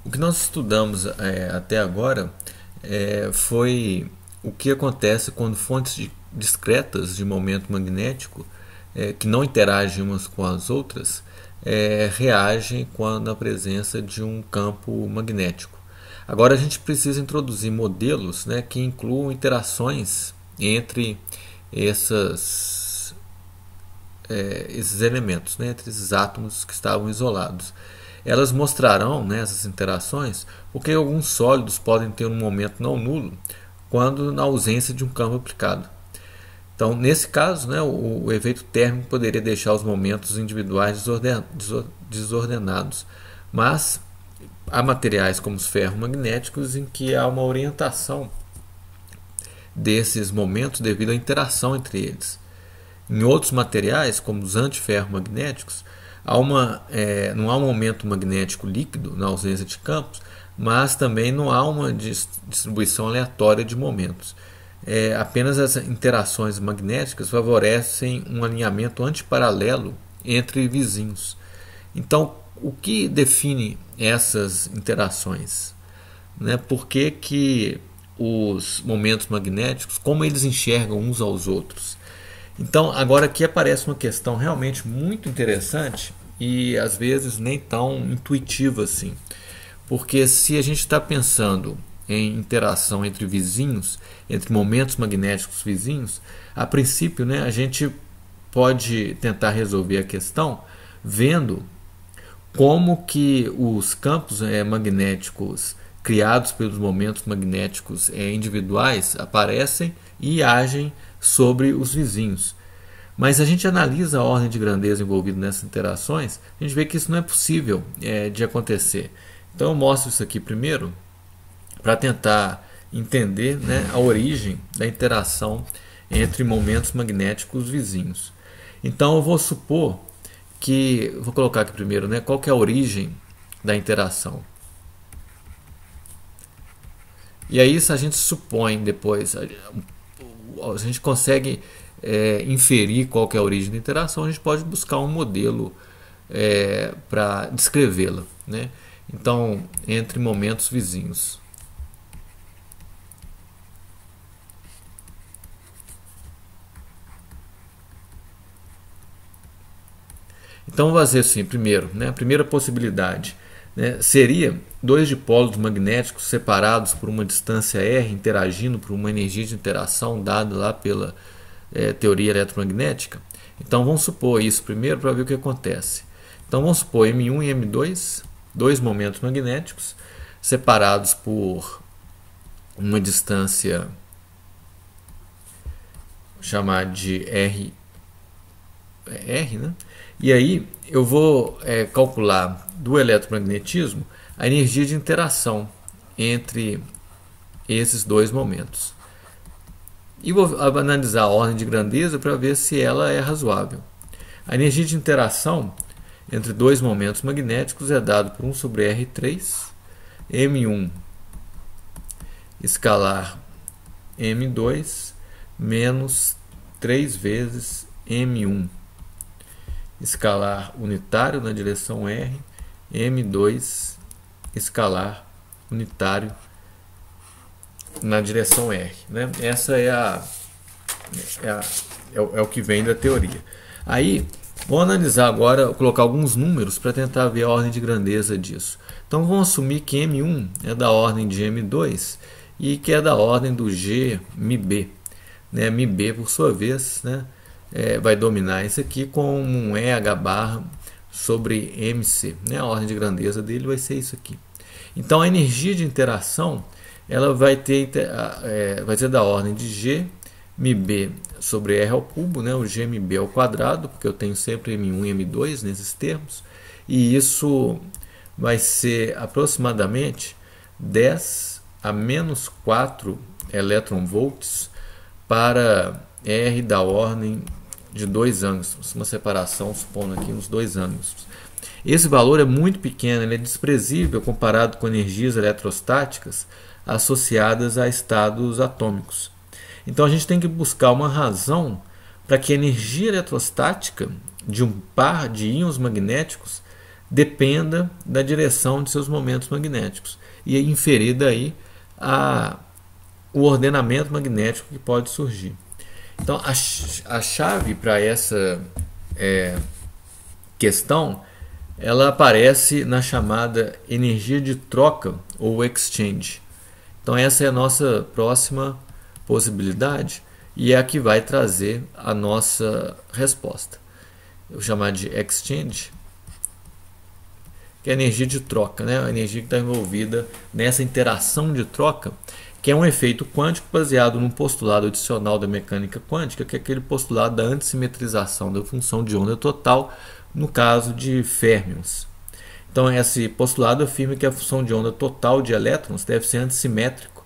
O que nós estudamos até agora foi o que acontece quando fontes discretas de momento magnético, que não interagem umas com as outras, reagem quando a presença de um campo magnético. Agora a gente precisa introduzir modelos, né, que incluam interações entre essas, esses elementos, né, entre esses átomos que estavam isolados. Elas mostrarão, né, essas interações porque alguns sólidos podem ter um momento não nulo quando na ausência de um campo aplicado. Então, nesse caso, né, o efeito térmico poderia deixar os momentos individuais desordenados, mas há materiais como os ferromagnéticos em que há uma orientação desses momentos devido à interação entre eles. Em outros materiais, como os antiferromagnéticos, não há um momento magnético líquido na ausência de campos, mas também não há uma distribuição aleatória de momentos. Apenas as interações magnéticas favorecem um alinhamento antiparalelo entre vizinhos. Então, o que define essas interações? Né? Por que os momentos magnéticos, como eles enxergam uns aos outros? Então, agora aqui aparece uma questão realmente muito interessante e às vezes nem tão intuitiva assim. Porque se a gente está pensando em interação entre vizinhos, entre momentos magnéticos vizinhos, a princípio, né, a gente pode tentar resolver a questão vendo como que os campos magnéticos criados pelos momentos magnéticos individuais aparecem e agem sobre os vizinhos. Mas a gente analisa a ordem de grandeza envolvida nessas interações, a gente vê que isso não é possível de acontecer. Então eu mostro isso aqui primeiro para tentar entender, né, a origem da interação entre momentos magnéticos vizinhos. Então eu vou supor que, vou colocar aqui primeiro, né, qual que é a origem da interação. E aí, se a gente supõe depois, a gente consegue inferir qual que é a origem da interação, a gente pode buscar um modelo para descrevê-la, né? Então, entre momentos vizinhos. Então, vamos fazer assim, primeiro, né, a primeira possibilidade, né, seria dois dipólos magnéticos separados por uma distância r, interagindo por uma energia de interação dada lá pela teoria eletromagnética. Então vamos supor isso primeiro para ver o que acontece. Então vamos supor M1 e M2, dois momentos magnéticos separados por uma distância chamada de R, né? E aí eu vou calcular do eletromagnetismo a energia de interação entre esses dois momentos. E vou analisar a ordem de grandeza para ver se ela é razoável. A energia de interação entre dois momentos magnéticos é dada por 1 sobre R3, M1 escalar M2 menos 3 vezes M1 escalar unitário na direção R, M2 escalar unitário na direção R, né? Essa é o que vem da teoria. Aí, vou analisar agora, colocar alguns números para tentar ver a ordem de grandeza disso. Então, vamos assumir que M1 é da ordem de M2 e que é da ordem do G MB. Né? MB, por sua vez, né, vai dominar isso aqui com um EH barra sobre MC. Né? A ordem de grandeza dele vai ser isso aqui. Então, a energia de interação ela vai ser da ordem de G MB sobre R ao cubo, né? O GMB ao quadrado, porque eu tenho sempre M1 e M2 nesses termos, e isso vai ser aproximadamente 10 a menos 4 elétron-volts para R da ordem de 2 ângstros, uma separação, supondo aqui uns 2 ângstros. Esse valor é muito pequeno, ele é desprezível comparado com energias eletrostáticas associadas a estados atômicos. Então a gente tem que buscar uma razão para que a energia eletrostática de um par de íons magnéticos dependa da direção de seus momentos magnéticos e inferir daí o ordenamento magnético que pode surgir. Então, a chave para essa questão, ela aparece na chamada energia de troca ou exchange. Então, essa é a nossa próxima possibilidade e é a que vai trazer a nossa resposta. Eu vou chamar de exchange, que é a energia de troca, né? A energia que está envolvida nessa interação de troca, que é um efeito quântico baseado num postulado adicional da mecânica quântica, que é aquele postulado da antissimetrização da função de onda total, no caso de férmions. Então, esse postulado afirma que a função de onda total de elétrons deve ser antissimétrico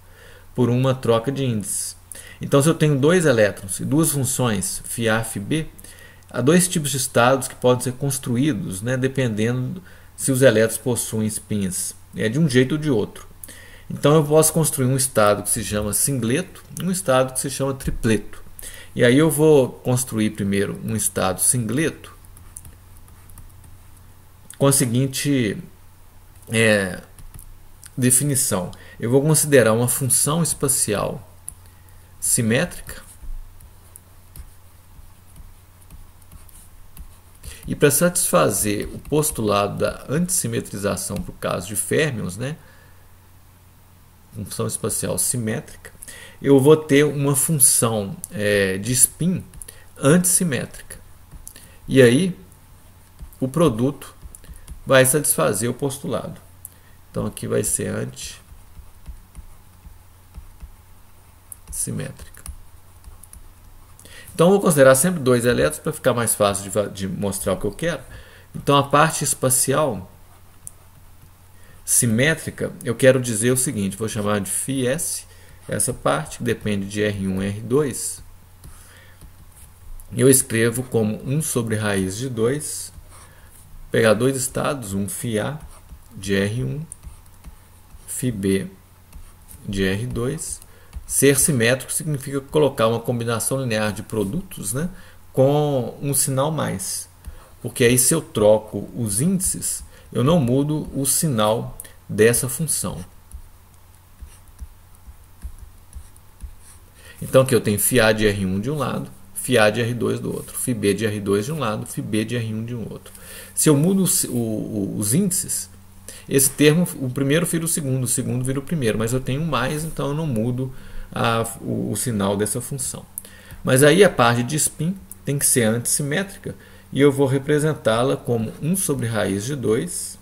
por uma troca de índices. Então, se eu tenho dois elétrons e duas funções, φA e φB, há dois tipos de estados que podem ser construídos, né, dependendo se os elétrons possuem spins, de um jeito ou de outro. Então eu posso construir um estado que se chama singleto e um estado que se chama tripleto. E aí eu vou construir primeiro um estado singleto com a seguinte definição. Eu vou considerar uma função espacial simétrica e para satisfazer o postulado da antissimetrização para o caso de férmions, né, função espacial simétrica, eu vou ter uma função de spin antissimétrica. E aí o produto vai satisfazer o postulado. Então aqui vai ser antissimétrica. Então eu vou considerar sempre dois elétrons para ficar mais fácil de mostrar o que eu quero. Então a parte espacial simétrica, eu quero dizer o seguinte, vou chamar de φs, essa parte que depende de R1 e R2, eu escrevo como 1 sobre raiz de 2, pegar dois estados, um φA de R1, φB de R2. Ser simétrico significa colocar uma combinação linear de produtos, né, com um sinal mais, porque aí se eu troco os índices, eu não mudo o sinal dessa função. Então aqui eu tenho φA de R1 de um lado, φA de R2 do outro, φB de R2 de um lado, φB de R1 de um outro. Se eu mudo os índices, esse termo, o primeiro vira o segundo vira o primeiro, mas eu tenho mais, então eu não mudo o sinal dessa função. Mas aí a parte de spin tem que ser antissimétrica e eu vou representá-la como 1 sobre raiz de 2,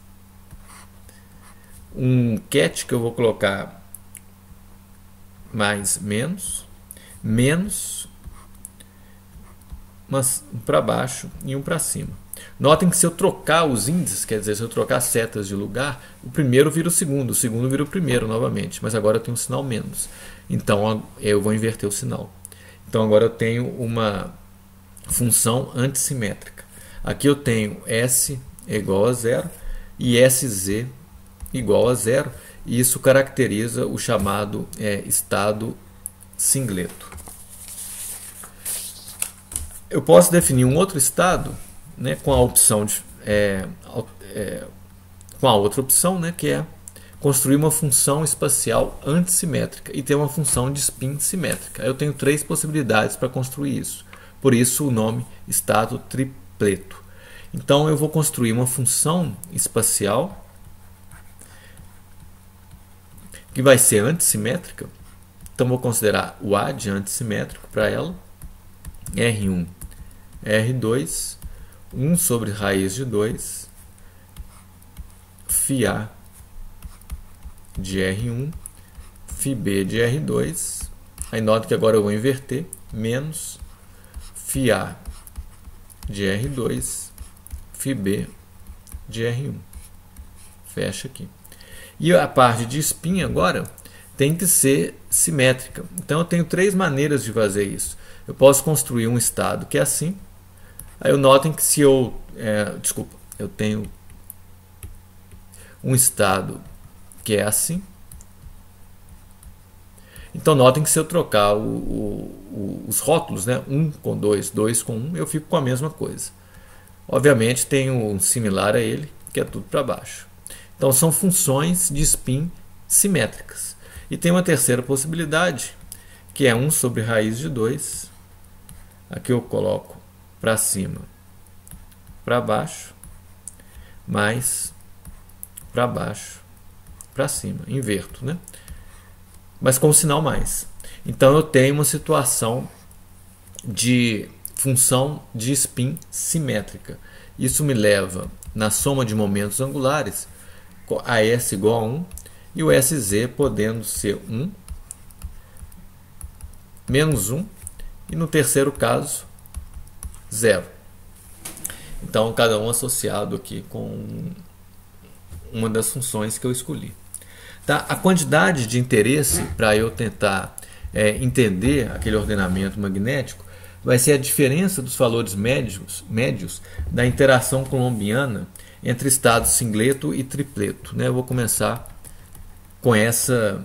um ket que eu vou colocar mais menos, um para baixo e um para cima. Notem que se eu trocar os índices, quer dizer, se eu trocar setas de lugar, o primeiro vira o segundo vira o primeiro novamente, mas agora eu tenho um sinal menos. Então eu vou inverter o sinal. Então agora eu tenho uma função antissimétrica. Aqui eu tenho S igual a zero e SZ igual a zero, e isso caracteriza o chamado estado singleto. Eu posso definir um outro estado, né, com a opção com a outra opção, né, que é construir uma função espacial antissimétrica e ter uma função de spin simétrica. Eu tenho três possibilidades para construir isso. Por isso o nome estado tripleto. Então eu vou construir uma função espacial que vai ser antissimétrica. Então vou considerar o A de antissimétrico para ela. R1, R2, 1 sobre raiz de 2, φA de R1, φB de R2. Aí nota que agora eu vou inverter, menos φA de R2, φB de R1. Fecha aqui. E a parte de spin agora tem que ser simétrica. Então eu tenho três maneiras de fazer isso. Eu posso construir um estado que é assim. Aí notem que se eu tenho um estado que é assim. Então notem que se eu trocar os rótulos, né, 1 com 2, 2 com 1, eu fico com a mesma coisa. Obviamente tem um similar a ele, que é tudo para baixo. Então são funções de spin simétricas. E tem uma terceira possibilidade, que é 1 sobre raiz de 2. Aqui eu coloco para cima, para baixo, mais para baixo, para cima. Inverto, né? Mas com o sinal mais. Então eu tenho uma situação de função de spin simétrica. Isso me leva, na soma de momentos angulares, a S igual a 1 e o SZ podendo ser 1, menos 1 e no terceiro caso 0. Então cada um associado aqui com uma das funções que eu escolhi. Tá? A quantidade de interesse para eu tentar entender aquele ordenamento magnético vai ser a diferença dos valores médios da interação colombiana entre estados singleto e tripleto. Né? Eu vou começar com essa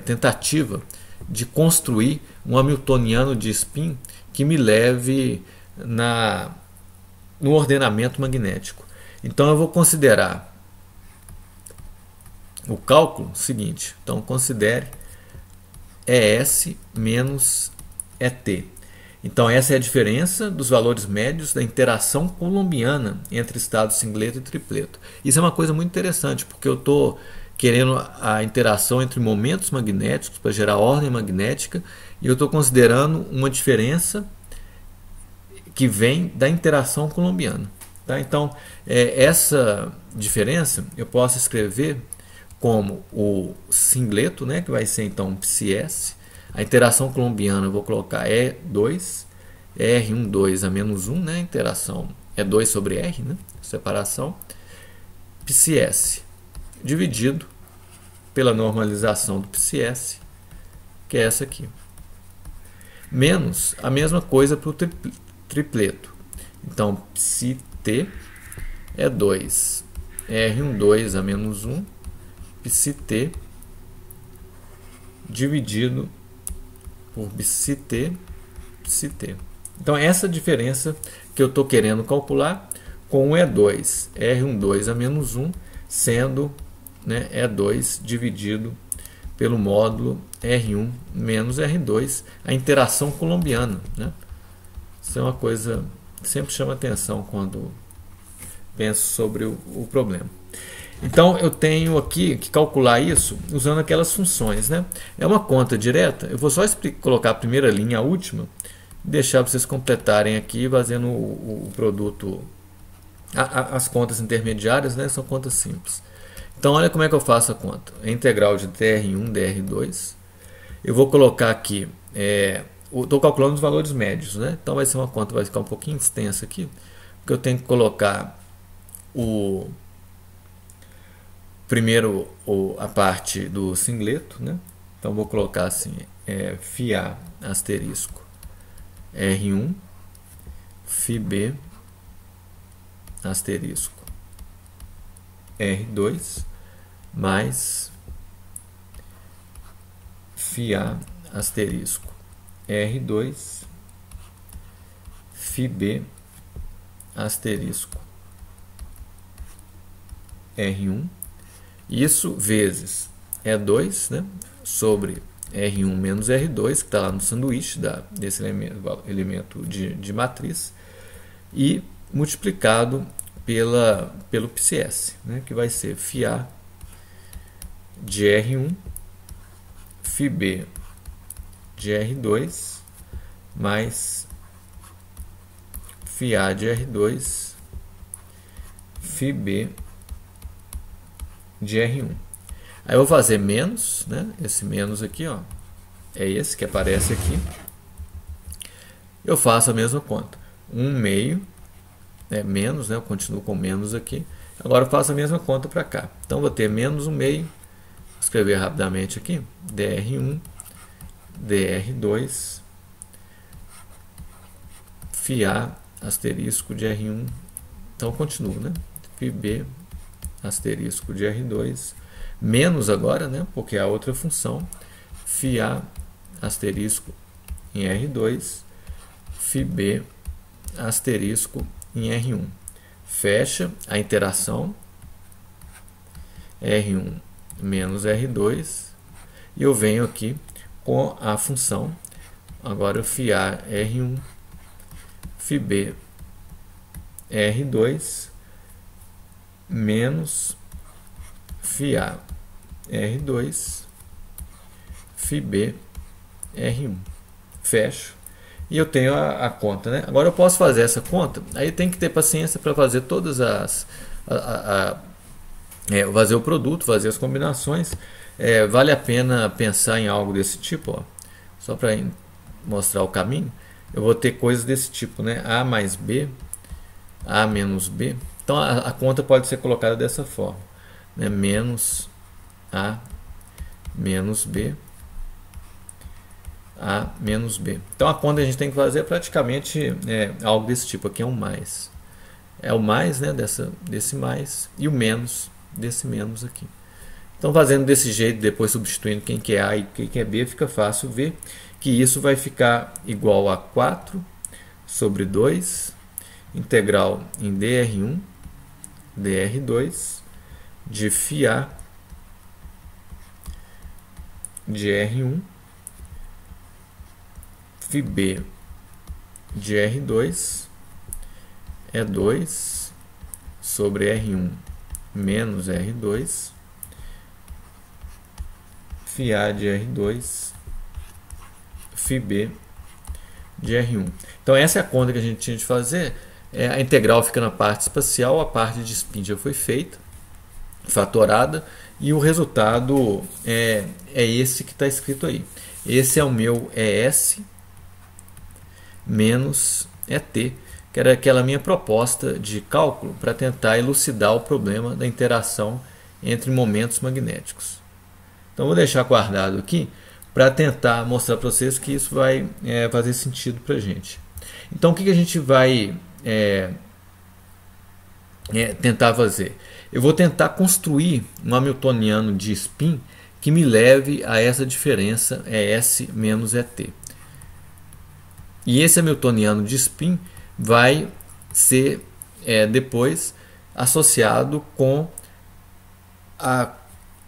tentativa de construir um hamiltoniano de spin que me leve no ordenamento magnético. Então eu vou considerar o cálculo seguinte. Então considere ES menos ET. Então essa é a diferença dos valores médios da interação colombiana entre estados singleto e tripleto. Isso é uma coisa muito interessante, porque eu estou querendo a interação entre momentos magnéticos para gerar ordem magnética, e eu estou considerando uma diferença que vem da interação colombiana. Tá? Então essa diferença eu posso escrever como o singleto, né, que vai ser então psi-s. A interação colombiana eu vou colocar E2, R1, 2 a menos 1, né, a interação é 2 sobre R, né, separação, psi-s dividido pela normalização do psi-s, que é essa aqui. Menos a mesma coisa para o tripleto. Então, psi-t é 2, R1, 2 a menos 1, psi-t dividido por psi-t, psi-t. Então, essa diferença que eu estou querendo calcular com o E2, R1, 2 a menos 1, sendo, né, E2 dividido pelo módulo R1 menos R2, a interação colombiana. Né? Isso é uma coisa que sempre chama atenção quando penso sobre o problema. Então eu tenho aqui que calcular isso usando aquelas funções. Né? É uma conta direta, eu vou só colocar a primeira linha, a última, e deixar para vocês completarem aqui fazendo o produto. As contas intermediárias, né, são contas simples. Então olha como é que eu faço a conta. A integral de dr1, dr2. Eu vou colocar aqui, estou calculando os valores médios. Né? Então vai ser uma conta, vai ficar um pouquinho extensa aqui, porque eu tenho que colocar primeiro a parte do singleto, né? Então vou colocar assim, φA asterisco R1, φB asterisco R2 mais φA asterisco R2 φB asterisco R1, isso vezes E2, né, sobre R1 menos R2, que está lá no sanduíche desse elemento de matriz, e multiplicado pelo psi-s, né, que vai ser φA de R1, φB de R2, mais φA de R2, φB de R1. Aí eu vou fazer menos, né? Esse menos aqui, ó, é esse que aparece aqui. Eu faço a mesma conta. 1 meio, menos, né? Eu continuo com menos aqui. Agora eu faço a mesma conta para cá. Então vou ter menos 1 meio. Vou escrever rapidamente aqui. dr1, dr2, φA asterisco de R1. Então eu continuo, né? φB asterisco de R2, menos agora, né, porque é a outra função, φA asterisco em R2, φB asterisco em R1. Fecha a interação, R1 menos R2, e eu venho aqui com a função, agora φA R1, φB R2 menos φA R2 φB R1. Fecho. E eu tenho a conta, né? Agora eu posso fazer essa conta. Aí tem que ter paciência para fazer todas as... fazer o produto, fazer as combinações. Vale a pena pensar em algo desse tipo, ó. Só para mostrar o caminho. Eu vou ter coisas desse tipo, né? A mais B, A menos B. Então a conta pode ser colocada dessa forma, né? Menos A menos B, A menos B. Então a conta que a gente tem que fazer é praticamente algo desse tipo. Aqui é um mais. É o mais, né, desse mais, e o menos desse menos aqui. Então fazendo desse jeito, depois substituindo quem que é A e quem que é B, fica fácil ver que isso vai ficar igual a 4 sobre 2, integral em dr1, dr2, de φA de R1, φB de R2 é 2 sobre R1 menos R2, φA de R2, φB de R1. Então essa é a conta que a gente tinha de fazer. A integral fica na parte espacial, a parte de spin já foi feita, fatorada, e o resultado é esse que está escrito aí. Esse é o meu ES menos ET, que era aquela minha proposta de cálculo para tentar elucidar o problema da interação entre momentos magnéticos. Então vou deixar guardado aqui para tentar mostrar para vocês que isso vai fazer sentido para a gente. Então o que a gente vai tentar fazer? Eu vou tentar construir um hamiltoniano de spin que me leve a essa diferença ES menos ET. E esse hamiltoniano de spin vai ser depois associado com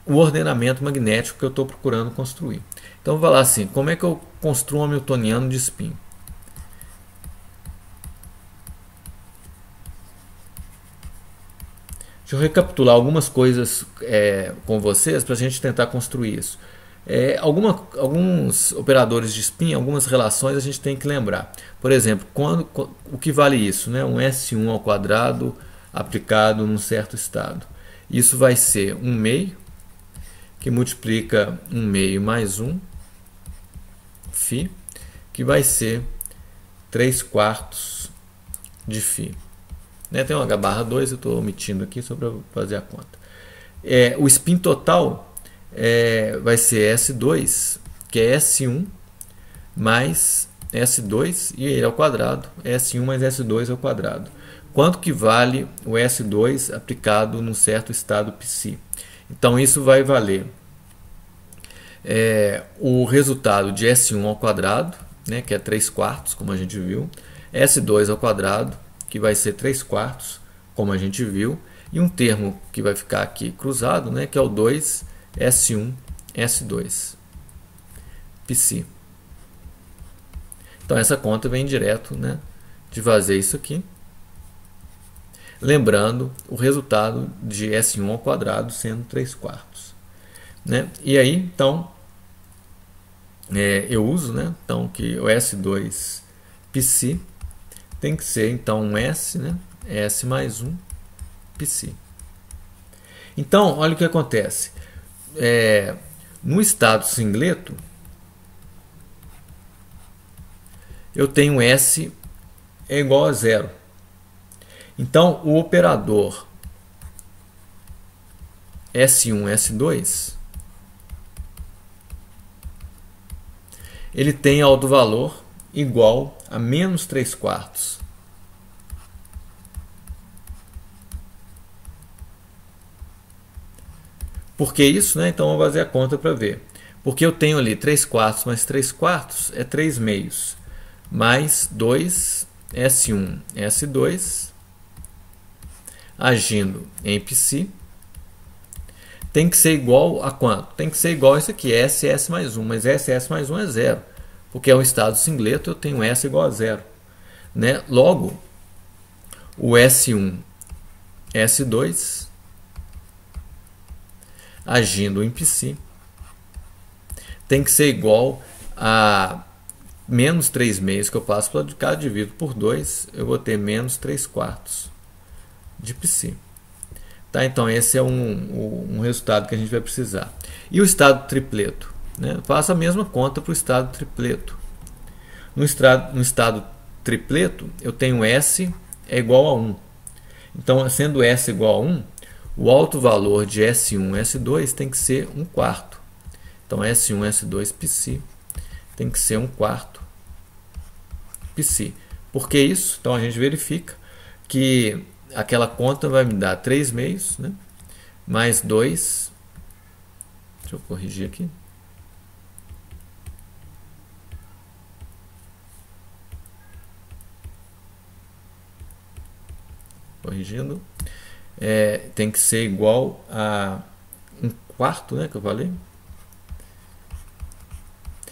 o ordenamento magnético que eu estou procurando construir. Então eu vou falar assim, como é que eu construo um hamiltoniano de spin? Deixa eu recapitular algumas coisas com vocês para a gente tentar construir isso. Alguns operadores de spin, algumas relações a gente tem que lembrar. Por exemplo, o que vale isso? Né? Um S1 ao quadrado aplicado num certo estado. Isso vai ser 1 meio, que multiplica 1 meio mais 1, φ, que vai ser 3 quartos de φ. Tem um H/2, eu estou omitindo aqui só para fazer a conta. O spin total vai ser S2, que é S1 mais S2, e ele ao quadrado, S1 mais S2 ao quadrado. Quanto que vale o S2 aplicado num certo estado psi? Então isso vai valer o resultado de S1 ao quadrado, né, que é 3 quartos, como a gente viu, S2 ao quadrado, que vai ser 3 quartos, como a gente viu, e um termo que vai ficar aqui cruzado, né, que é o 2 S1 S2 psi. Então essa conta vem direto, né, de fazer isso aqui. Lembrando o resultado de S1 ao quadrado sendo 3 quartos. Né? E aí, então, eu uso, né, então, que o S2 psi tem que ser então um S, né, S mais 1 psi. Então, olha o que acontece. No estado singleto, eu tenho S é igual a 0. Então, o operador S1, S2, ele tem autovalor igual a menos 3 quartos. Por que isso? Né? Então, vamos fazer a conta para ver. Porque eu tenho ali 3 quartos mais 3 quartos é 3 meios, mais 2 S1, S2, agindo em psi, tem que ser igual a quanto? Tem que ser igual a isso aqui, SS mais 1, mas SS mais 1 é zero, porque é um estado singleto, eu tenho S igual a zero, né? Logo, o S1, S2, agindo em psi, tem que ser igual a menos 3 meios, que eu passo para cá, divido por 2, eu vou ter menos 3 quartos de psi. Tá? Então esse é um resultado que a gente vai precisar. E o estado tripleto? Né? Faço a mesma conta para o estado tripleto. No estado tripleto, eu tenho S é igual a 1. Então, sendo S igual a 1, o alto valor de S1, S2 tem que ser 1/4. Então, S1, S2 π tem que ser 1/4 π. Por que isso? Então, a gente verifica que aquela conta vai me dar 3 meios, né? Mais 2. Deixa eu corrigir aqui. Corrigindo. Tem que ser igual a 1/4, né? Que eu falei.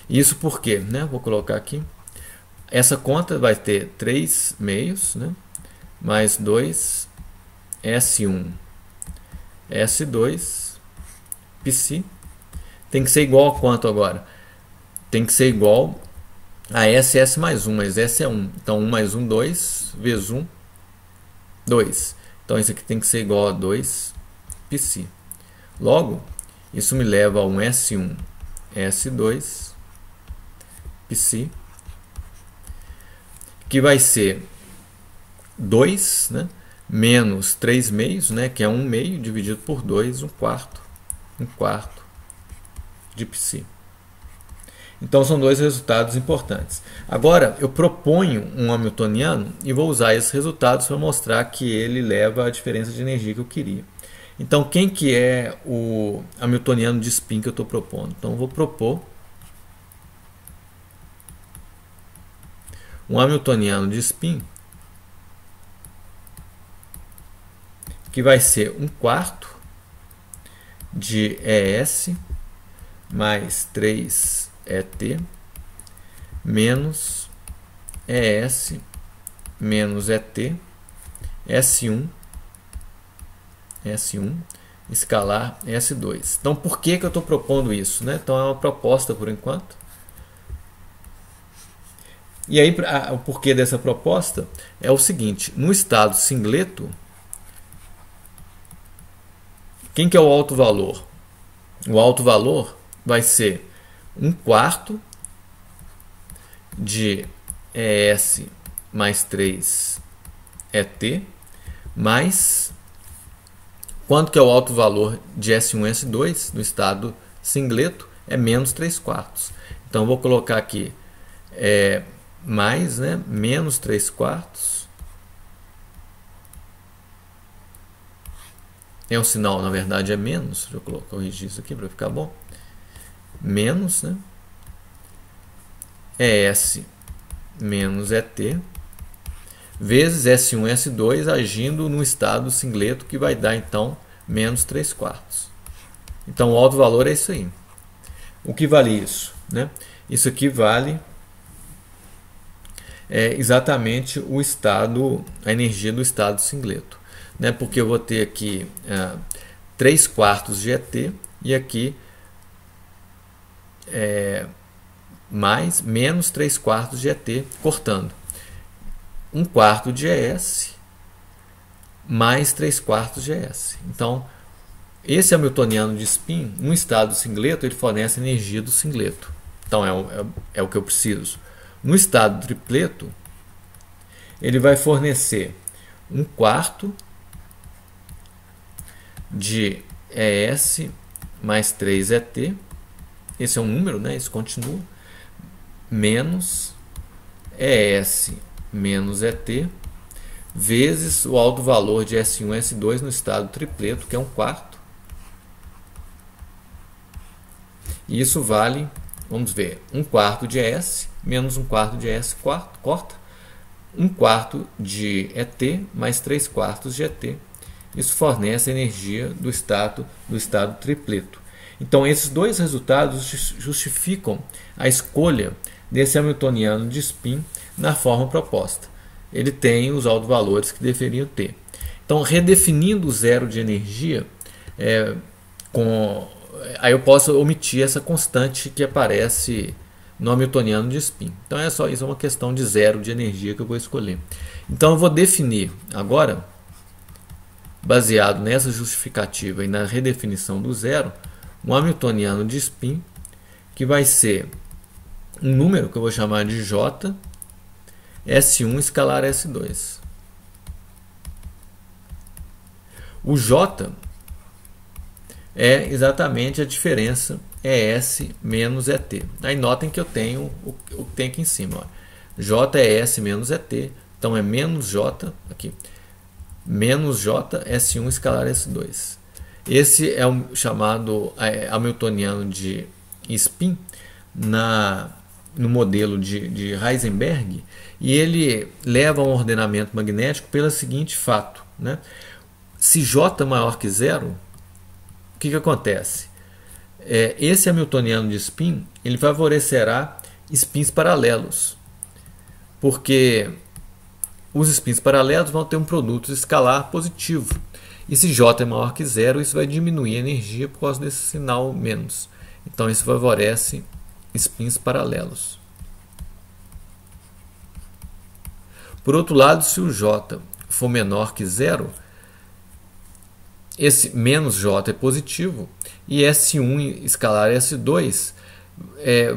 Isso por quê? Né? Vou colocar aqui. Essa conta vai ter 3 meios, né? Mais 2 S1, S2 π. Tem que ser igual a quanto agora? Tem que ser igual a SS mais 1, mas S é 1. Então 1 mais 1, 2, vezes 1, 2. Então isso aqui tem que ser igual a 2 π. Logo, isso me leva a um S1, S2 π, que vai ser 2, né, menos 3 meios, né, que é 1 meio, dividido por 2, 1/4 de π. Então são dois resultados importantes. Agora eu proponho um hamiltoniano e vou usar esses resultados para mostrar que ele leva a diferença de energia que eu queria. Então quem que é o hamiltoniano de spin que eu estou propondo? Então eu vou propor um hamiltoniano de spin que vai ser 1/4 de ES mais 3 ET menos ES menos ET S1 escalar S2. Então por que eu estou propondo isso? Né? Então é uma proposta por enquanto. E aí o porquê dessa proposta é o seguinte: no estado singleto, quem que é o alto valor? O alto valor vai ser 1/4 de ES mais 3 ET mais quanto que é o alto valor de S1 S2 no estado singleto? É menos 3/4. Então eu vou colocar aqui mais, né, menos 3/4. É um sinal, na verdade é menos. Deixa eu corrigir isso aqui para ficar bom. Menos, né, ES menos ET vezes S1 S2 agindo no estado singleto, que vai dar então menos 3/4. Então o alto valor é isso aí. O que vale isso? Né? Isso aqui vale exatamente o estado, a energia do estado singleto. Né? Porque eu vou ter aqui 3/4 de ET e aqui mais menos 3/4 de ET, cortando. 1/4 de ES mais 3/4 de ES. Então, esse hamiltoniano de spin, no estado singleto, ele fornece energia do singleto. Então, é o que eu preciso. No estado tripleto, ele vai fornecer 1/4 de ES mais 3 ET. Esse é um número, né? Isso continua. Menos ES menos ET vezes o alto valor de S1 S2 no estado tripleto, que é 1/4. E isso vale, vamos ver, 1/4 de ES menos 1/4 de ES, corta. 1/4 de ET mais 3/4 de ET isso fornece a energia do estado tripleto. Então esses dois resultados justificam a escolha desse hamiltoniano de spin na forma proposta. Ele tem os autovalores que deveriam ter. Então, redefinindo o zero de energia, aí eu posso omitir essa constante que aparece no hamiltoniano de spin. Então é só isso, é uma questão de zero de energia que eu vou escolher. Então eu vou definir agora, baseado nessa justificativa e na redefinição do zero, um hamiltoniano de spin que vai ser um número que eu vou chamar de J, S1 escalar S2. O J é exatamente a diferença ES menos ET. Aí notem que eu tenho o que tem aqui em cima. Ó. J é S menos ET, então é menos J, aqui, menos J, S1 escalar S2. Esse é o chamado hamiltoniano de spin no modelo de Heisenberg, e ele leva a um ordenamento magnético pelo seguinte fato, né? Se J é maior que zero, o que acontece? Esse hamiltoniano de spin ele favorecerá spins paralelos, porque os spins paralelos vão ter um produto escalar positivo. E se J é maior que zero, isso vai diminuir a energia por causa desse sinal menos. Então isso favorece spins paralelos. Por outro lado, se o J for menor que zero, esse menos J é positivo e S1 escalar S2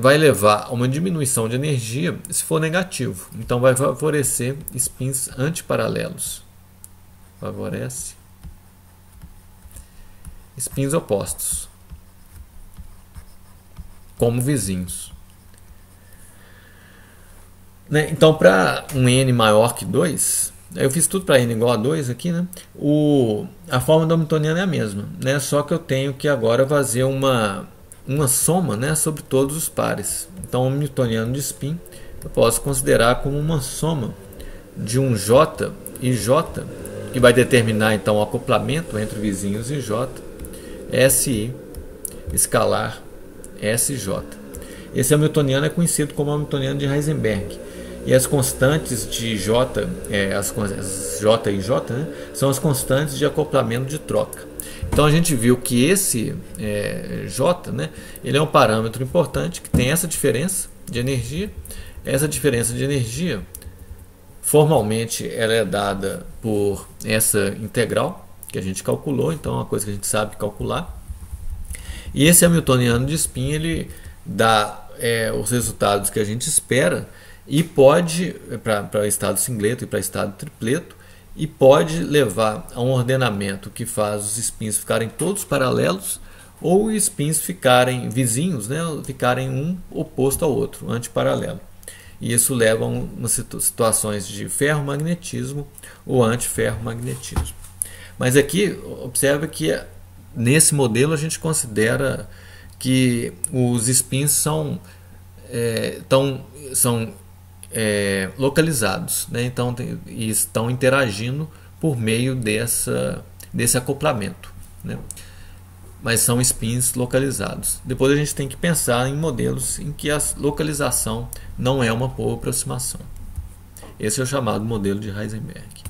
vai levar a uma diminuição de energia se for negativo. Então vai favorecer spins antiparalelos. Favorece spins opostos, como vizinhos. Então, para um n maior que 2, eu fiz tudo para n igual a 2 aqui, né? A forma do hamiltoniano é a mesma, né? Só que eu tenho que agora fazer uma soma, né, sobre todos os pares. Então, o hamiltoniano de spin eu posso considerar como uma soma de um J e J, que vai determinar então o acoplamento entre vizinhos e J, SI escalar SJ. Esse hamiltoniano é conhecido como hamiltoniano de Heisenberg. E as constantes de J, as J e J, né, são as constantes de acoplamento de troca. Então a gente viu que esse J, né, ele é um parâmetro importante que tem essa diferença de energia. Essa diferença de energia, formalmente, ela é dada por essa integral que a gente calculou, então é uma coisa que a gente sabe calcular. E esse hamiltoniano de spin ele dá os resultados que a gente espera e pode, para estado singleto e para estado tripleto, e pode levar a um ordenamento que faz os spins ficarem todos paralelos ou os spins ficarem vizinhos, né, ficarem um oposto ao outro, antiparalelo. E isso leva a umas situações de ferromagnetismo ou antiferromagnetismo. Mas aqui, observa que nesse modelo a gente considera que os spins são localizados, né? Então estão interagindo por meio desse acoplamento, né? Mas são spins localizados. Depois a gente tem que pensar em modelos em que a localização não é uma boa aproximação. Esse é o chamado modelo de Heisenberg.